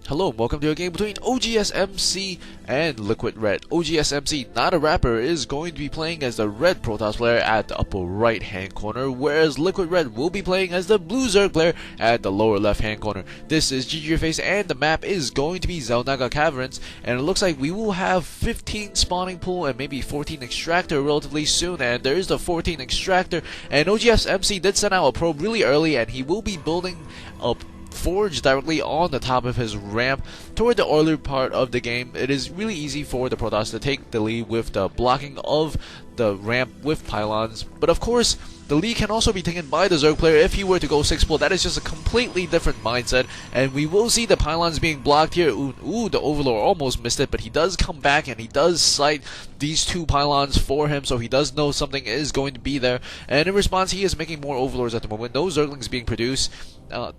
Hello and welcome to a game between oGsMC and LiquidRet. oGsMC, not a rapper, is going to be playing as the red Protoss player at the upper right hand corner, whereas LiquidRet will be playing as the blue Zerg player at the lower left hand corner. This is GG Face and the map is going to be Xel'Naga Caverns, and it looks like we will have 15 spawning pool and maybe 14 extractor relatively soon, and there is the 14 extractor, and oGsMC did send out a probe really early, and he will be building up forge directly on the top of his ramp toward the earlier part of the game. It is really easy for the Protoss to take the lead with the blocking of the ramp with pylons, but of course the lead can also be taken by the Zerg player if he were to go 6 pull. That is just a completely different mindset, and we will see the pylons being blocked here. Ooh, the Overlord almost missed it, but he does come back and he does sight these 2 pylons for him, so he does know something is going to be there, and in response he is making more Overlords at the moment. No Zerglings being produced.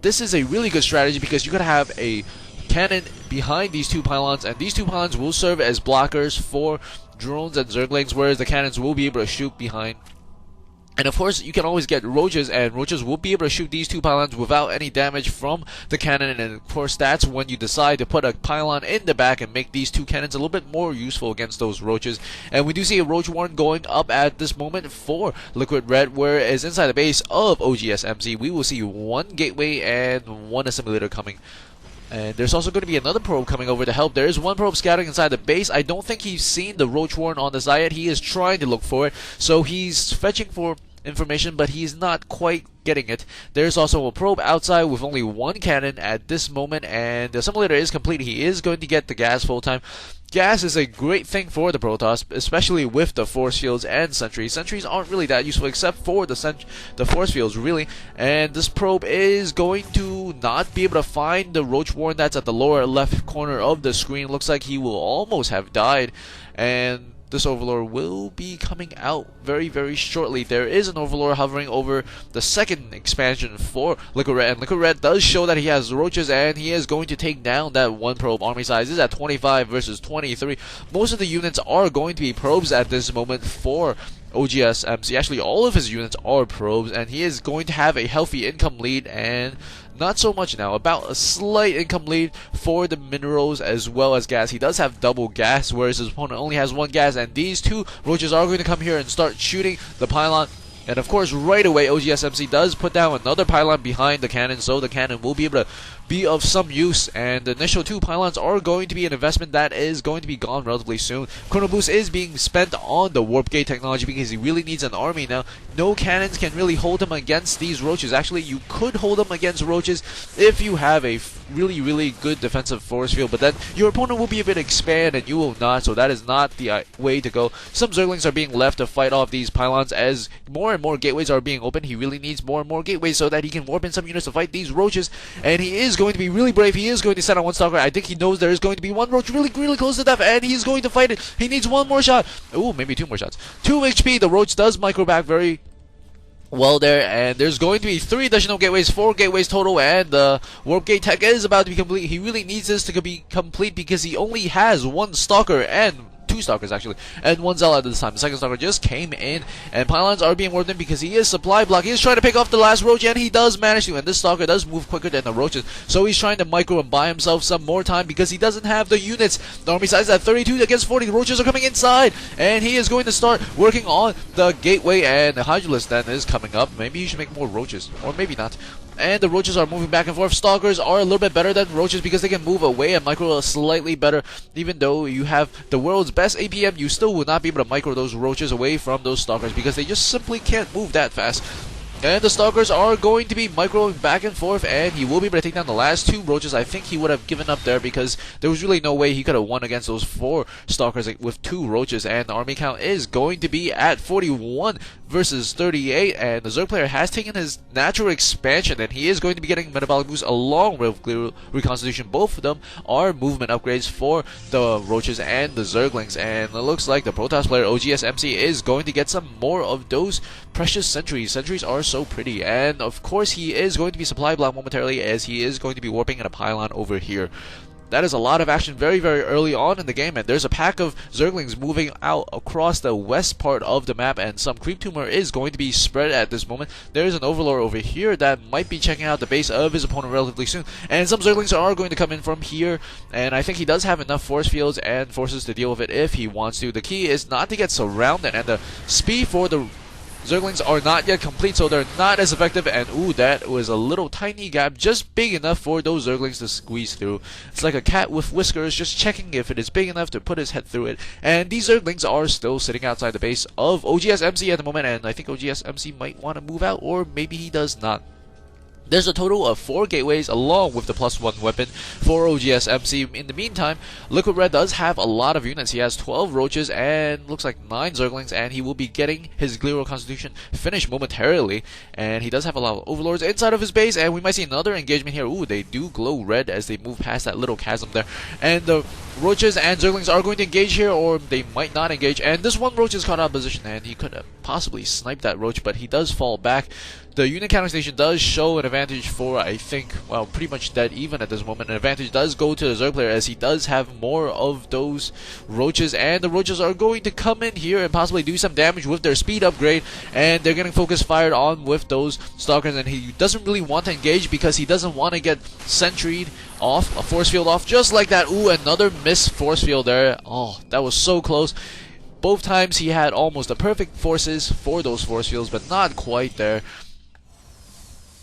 This is a really good strategy because you could have a cannon behind these 2 pylons, and these 2 pylons will serve as blockers for drones and Zerglings, whereas the cannons will be able to shoot behind. And of course, you can always get roaches, and roaches will be able to shoot these 2 pylons without any damage from the cannon. And of course, that's when you decide to put a pylon in the back and make these 2 cannons a little bit more useful against those roaches. And we do see a roach warren going up at this moment for LiquidRet, whereas inside the base of oGsMC, we will see 1 gateway and 1 assimilator coming. And there's also going to be another probe coming over to help. There is 1 probe scouting inside the base. I don't think he's seen the roach warren on the side yet. He is trying to look for it, so he's fetching for information, but he's not quite getting it. There's also a probe outside with only 1 cannon at this moment, and the assimilator is complete. He is going to get the gas full time. Gas is a great thing for the Protoss, especially with the force fields and sentries. Sentries aren't really that useful except for the force fields, really. And this probe is going to not be able to find the roach warren that's at the lower left corner of the screen. Looks like he will almost have died, and this Overlord will be coming out very, very shortly. There is an Overlord hovering over the second expansion for LiquidRet, and LiquidRet does show that he has roaches, and he is going to take down that 1 probe. Army size is at 25 versus 23. Most of the units are going to be probes at this moment for oGsMC. Actually, all of his units are probes, and he is going to have a healthy income lead, and not so much now, about a slight income lead for the minerals as well as gas. He does have double gas, whereas his opponent only has 1 gas, and these 2 roaches are going to come here and start shooting the pylon. And of course, right away, oGsMC does put down another pylon behind the cannon, so the cannon will be able to be of some use. And the initial 2 pylons are going to be an investment that is going to be gone relatively soon. Chrono Boost is being spent on the Warp Gate technology because he really needs an army now. No cannons can really hold him against these roaches. Actually, you could hold him against roaches if you have a really, really good defensive force field, but then your opponent will be able to expand and you will not, so that is not the way to go. Some Zerglings are being left to fight off these pylons as more and more gateways are being opened. He really needs more and more gateways so that he can warp in some units to fight these roaches, and he is going to be really brave. He is going to send out 1 stalker. I think he knows there is going to be 1 roach really, really close to death, and he's going to fight it. He needs 1 more shot. Ooh, maybe 2 more shots. 2 HP. The roach does micro back very well there, and there's going to be 3 additional gateways, 4 gateways total, and the warp gate tech is about to be complete. He really needs this to be complete because he only has 1 stalker and 2 stalkers actually, and 1 Zell at this time. The second stalker just came in, and pylons are being warped in because he is supply block. He is trying to pick off the last roach, and he does manage to, and this stalker does move quicker than the roaches, so he's trying to micro and buy himself some more time because he doesn't have the units. The army size is at 32 against 40. The roaches are coming inside, and he is going to start working on the gateway, and the Hydrolist then is coming up. Maybe you should make more roaches, or maybe not. And the roaches are moving back and forth. Stalkers are a little bit better than roaches because they can move away and micro slightly better. Even though you have the world's best APM, you still will not be able to micro those roaches away from those stalkers because they just simply can't move that fast. And the stalkers are going to be microing back and forth, and he will be able to take down the last 2 roaches. I think he would have given up there because there was really no way he could have won against those 4 stalkers with 2 roaches, and the army count is going to be at 41 versus 38, and the Zerg player has taken his natural expansion, and he is going to be getting metabolic boost along with reconstitution. Both of them are movement upgrades for the roaches and the Zerglings, and it looks like the Protoss player oGsMC is going to get some more of those precious sentries. Sentries are so pretty, and of course he is going to be supply block momentarily as he is going to be warping in a pylon over here. That is a lot of action very, very early on in the game, and there's a pack of Zerglings moving out across the west part of the map, and some creep tumor is going to be spread at this moment. There's an Overlord over here that might be checking out the base of his opponent relatively soon, and some Zerglings are going to come in from here, and I think he does have enough force fields and forces to deal with it if he wants to. The key is not to get surrounded, and the speed for the Zerglings are not yet complete, so they're not as effective, and ooh, that was a little tiny gap, just big enough for those Zerglings to squeeze through. It's like a cat with whiskers, just checking if it is big enough to put his head through it, and these Zerglings are still sitting outside the base of oGsMC at the moment, and I think oGsMC might want to move out, or maybe he does not. There's a total of 4 gateways along with the +1 weapon for oGsMC. In the meantime, LiquidRet does have a lot of units. He has 12 roaches and looks like 9 Zerglings, and he will be getting his Glero Constitution finished momentarily. And he does have a lot of Overlords inside of his base, and we might see another engagement here. Ooh, they do glow red as they move past that little chasm there. And the roaches and Zerglings are going to engage here, or they might not engage. And this one roach is caught out of position, and he could have possibly sniped that roach, but he does fall back. The unit counter station does show an advantage for, I think, well, pretty much dead even at this moment. An advantage does go to the Zerg player as he does have more of those roaches, and the roaches are going to come in here and possibly do some damage with their speed upgrade, and they're getting focus fired on with those stalkers, and he doesn't really want to engage because he doesn't want to get sentry'd off, a force field off, just like that. Ooh, another missed force field there. Oh, that was so close. Both times he had almost the perfect forces for those force fields, but not quite there.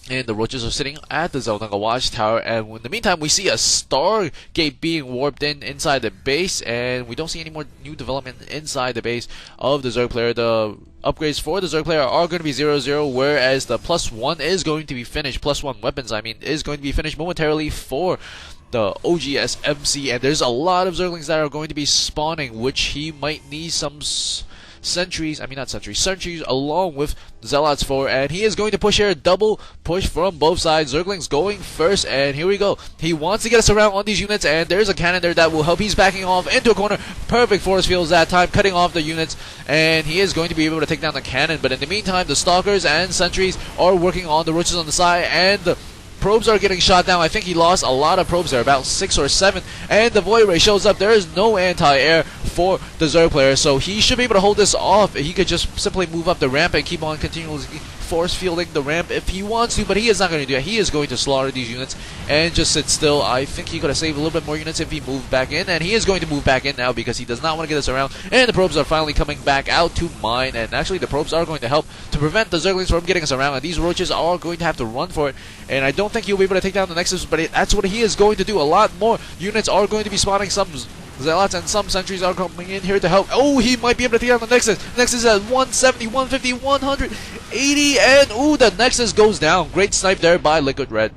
And the roaches are sitting at the Xel'Naga watchtower, and in the meantime we see a Stargate being warped inside the base, and we don't see any more new development inside the base of the Zerg player. The upgrades for the Zerg player are going to be 0-0, whereas the +1 is going to be finished, +1 weapons I mean, is going to be finished momentarily for the oGsMC, and there's a lot of Zerglings that are going to be spawning, which he might need some sentries along with Zealots for, and he is going to push here, double push from both sides. Zerglings going first, and here we go. He wants to get us around on these units, and there's a cannon there that will help. He's backing off into a corner. Perfect force fields that time, cutting off the units, and he is going to be able to take down the cannon. But in the meantime, the stalkers and sentries are working on the roaches on the side, and the probes are getting shot down. I think he lost a lot of probes there, about 6 or 7, and the Void Ray shows up. There is no anti-air for the Zerg player, so he should be able to hold this off. He could just simply move up the ramp and keep on continuously force fielding the ramp if he wants to, but he is not going to do that. He is going to slaughter these units and just sit still. I think he could have saved a little bit more units if he moved back in, and he is going to move back in now because he does not want to get us around, and the probes are finally coming back out to mine, and actually the probes are going to help to prevent the Zerglings from getting us around, and these roaches are going to have to run for it, and I don't think he'll be able to take down the Nexus, but that's what he is going to do. A lot more units are going to be spawning. Some Zealots and some sentries are coming in here to help. Oh, he might be able to take down the Nexus. Nexus at 170, 150, 180, and ooh, the Nexus goes down. Great snipe there by LiquidRet.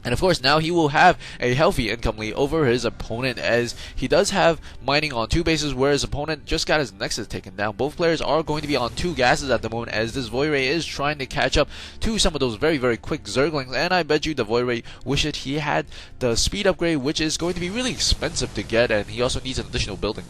And of course, now he will have a healthy income lead over his opponent, as he does have mining on 2 bases, where his opponent just got his Nexus taken down. Both players are going to be on 2 gases at the moment, as this Void Ray is trying to catch up to some of those very, very quick Zerglings. And I bet you the Void Ray wishes he had the speed upgrade, which is going to be really expensive to get, and he also needs an additional building.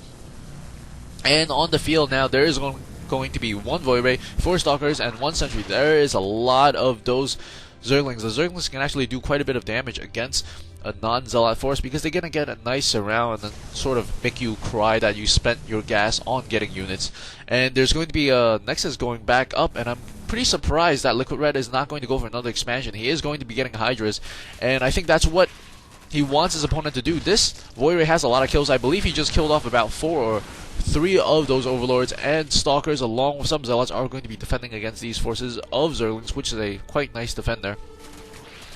And on the field now, there is going to be 1 Void Ray, 4 Stalkers, and 1 Sentry. There is a lot of those Zerglings. The Zerglings can actually do quite a bit of damage against a non-Zealot force because they're going to get a nice surround and sort of make you cry that you spent your gas on getting units. And there's going to be a Nexus going back up, and I'm pretty surprised that LiquidRet is not going to go for another expansion. He is going to be getting Hydras, and I think that's what he wants his opponent to do. This Void Ray has a lot of kills. I believe he just killed off about 4 or 3 of those Overlords, and Stalkers along with some Zealots are going to be defending against these forces of Zerglings, which is a quite nice defend there.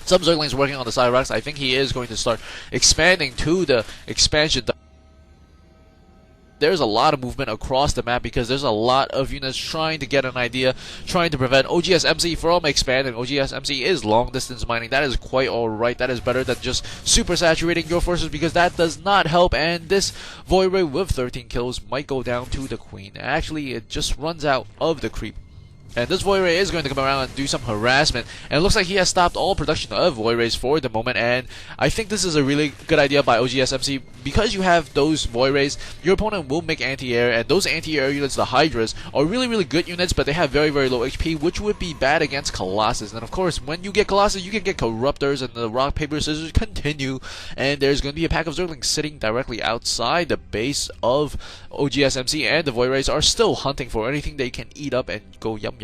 Some Zerglings working on the side racks. I think he is going to start expanding to the expansion. There's a lot of movement across the map because there's a lot of units trying to get an idea, trying to prevent oGsMC from expanding. oGsMC is long distance mining. That is quite alright. That is better than just super saturating your forces, because that does not help, and this Void Ray with 13 kills might go down to the Queen. Actually, it just runs out of the creep. And this Void Ray is going to come around and do some harassment. And it looks like he has stopped all production of Void Rays for the moment. And I think this is a really good idea by oGsMC. Because you have those Void Rays, your opponent will make anti-air. And those anti-air units, the Hydras, are really good units. But they have very low HP, which would be bad against Colossus. And of course, when you get Colossus, you can get Corruptors. And the rock, paper, scissors continue. And there's going to be a pack of Zerglings sitting directly outside the base of oGsMC. And the Void Rays are still hunting for anything they can eat up and go yum.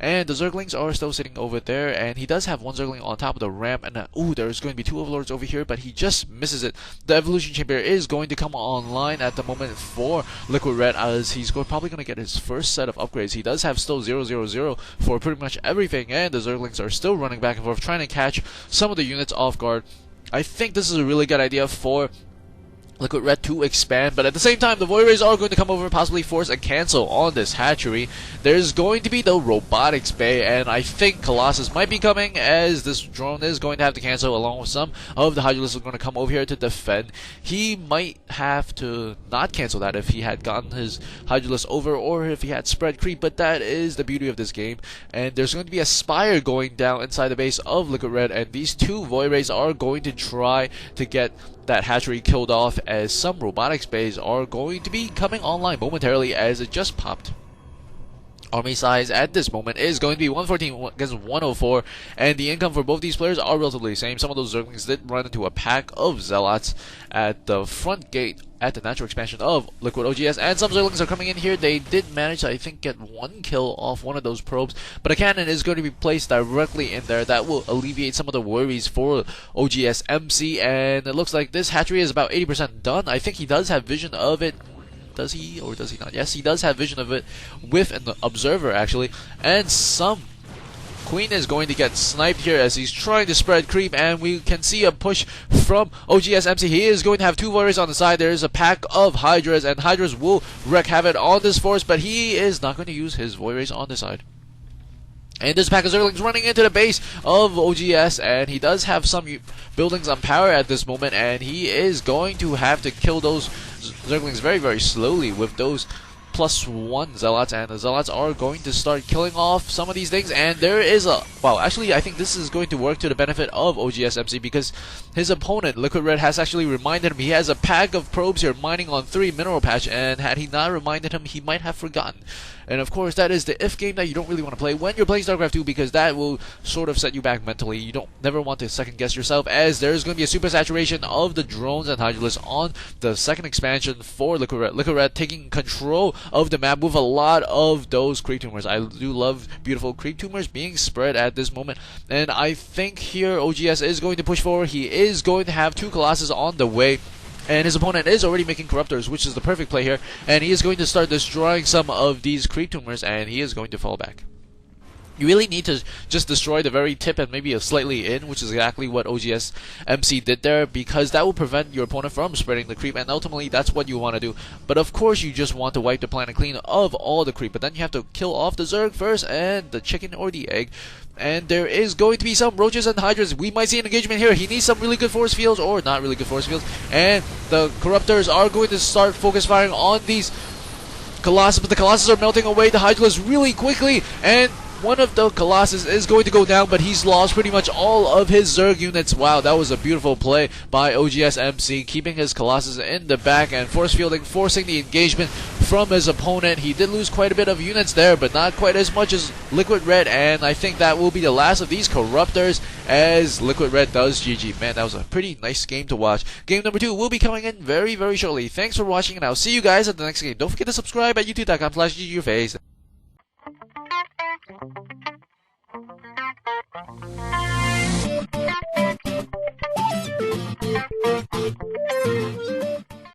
And the Zerglings are still sitting over there, and he does have one Zergling on top of the ramp, and there's going to be two Overlords over here, but he just misses it. The Evolution Chamber is going to come online at the moment for LiquidRet, as he's probably going to get his first set of upgrades. He does have still 000 for pretty much everything, and the Zerglings are still running back and forth, trying to catch some of the units off guard. I think this is a really good idea for LiquidRet to expand, but at the same time, the Void Rays are going to come over and possibly force a cancel on this hatchery. There's going to be the robotics bay, and I think Colossus might be coming, as this drone is going to have to cancel along with some of the Hydralisks are going to come over here to defend. He might have to not cancel that if he had gotten his Hydralisk over, or if he had spread creep, but that is the beauty of this game. And there's going to be a Spire going down inside the base of LiquidRet, and these two Void Rays are going to try to get that hatchery killed off, as some robotics bays are going to be coming online momentarily, as it just popped. Army size at this moment is going to be 114 against 104, and the income for both these players are relatively the same. Some of those Zerglings did run into a pack of Zealots at the front gate at the natural expansion of Liquid OGS, and some Zerglings are coming in here. They did manage to, I think, get one kill off one of those probes, but a cannon is going to be placed directly in there. That will alleviate some of the worries for oGsMC, and it looks like this hatchery is about 80% done. I think he does have vision of it. Does he, or does he not? Yes, he does have vision of it with an observer, actually, and some Queen is going to get sniped here as he's trying to spread creep, and we can see a push from oGsMC. He is going to have two Void Rays on the side. There is a pack of Hydras, and Hydras will wreak havoc on this force, but he is not going to use his Void Rays on this side. And this pack of Zerglings running into the base of OGS, and he does have some buildings on power at this moment, and he is going to have to kill those Zerglings very slowly with those +1 Zealots, and the Zealots are going to start killing off some of these things. And there is a, well, actually I think this is going to work to the benefit of oGsMC, because his opponent LiquidRet has actually reminded him he has a pack of probes here mining on 3 mineral patch, and had he not reminded him, he might have forgotten. And of course, that is the if game that you don't really want to play when you're playing Starcraft 2, because that will sort of set you back mentally. You don't never want to second guess yourself, as there's going to be a super saturation of the drones and Hydralisks on the second expansion for LiquidRet. LiquidRet taking control of the map with a lot of those creep tumors. I do love beautiful creep tumors being spread at this moment, and I think here OGS is going to push forward. He is going to have 2 Colossus on the way, and his opponent is already making Corruptors, which is the perfect play here, and he is going to start destroying some of these creep tumors, and he is going to fall back. You really need to just destroy the very tip and maybe a slightly in, which is exactly what oGsMC did there, because that will prevent your opponent from spreading the creep, and ultimately that's what you want to do. But of course you just want to wipe the planet clean of all the creep, but then you have to kill off the Zerg first, and the chicken or the egg. And there is going to be some Roaches and Hydras. We might see an engagement here. He needs some really good force fields, or not really good force fields, and the Corruptors are going to start focus firing on these Colossus, but the Colossus are melting away the Hydralisks really quickly, and one of the Colossus is going to go down, but he's lost pretty much all of his Zerg units. Wow, that was a beautiful play by oGsMC, keeping his Colossus in the back and force fielding, forcing the engagement from his opponent. He did lose quite a bit of units there, but not quite as much as LiquidRet, and I think that will be the last of these Corruptors as LiquidRet does GG. Man, that was a pretty nice game to watch. Game number 2 will be coming in very shortly. Thanks for watching, and I'll see you guys at the next game. Don't forget to subscribe at youtube.com/GGyourface.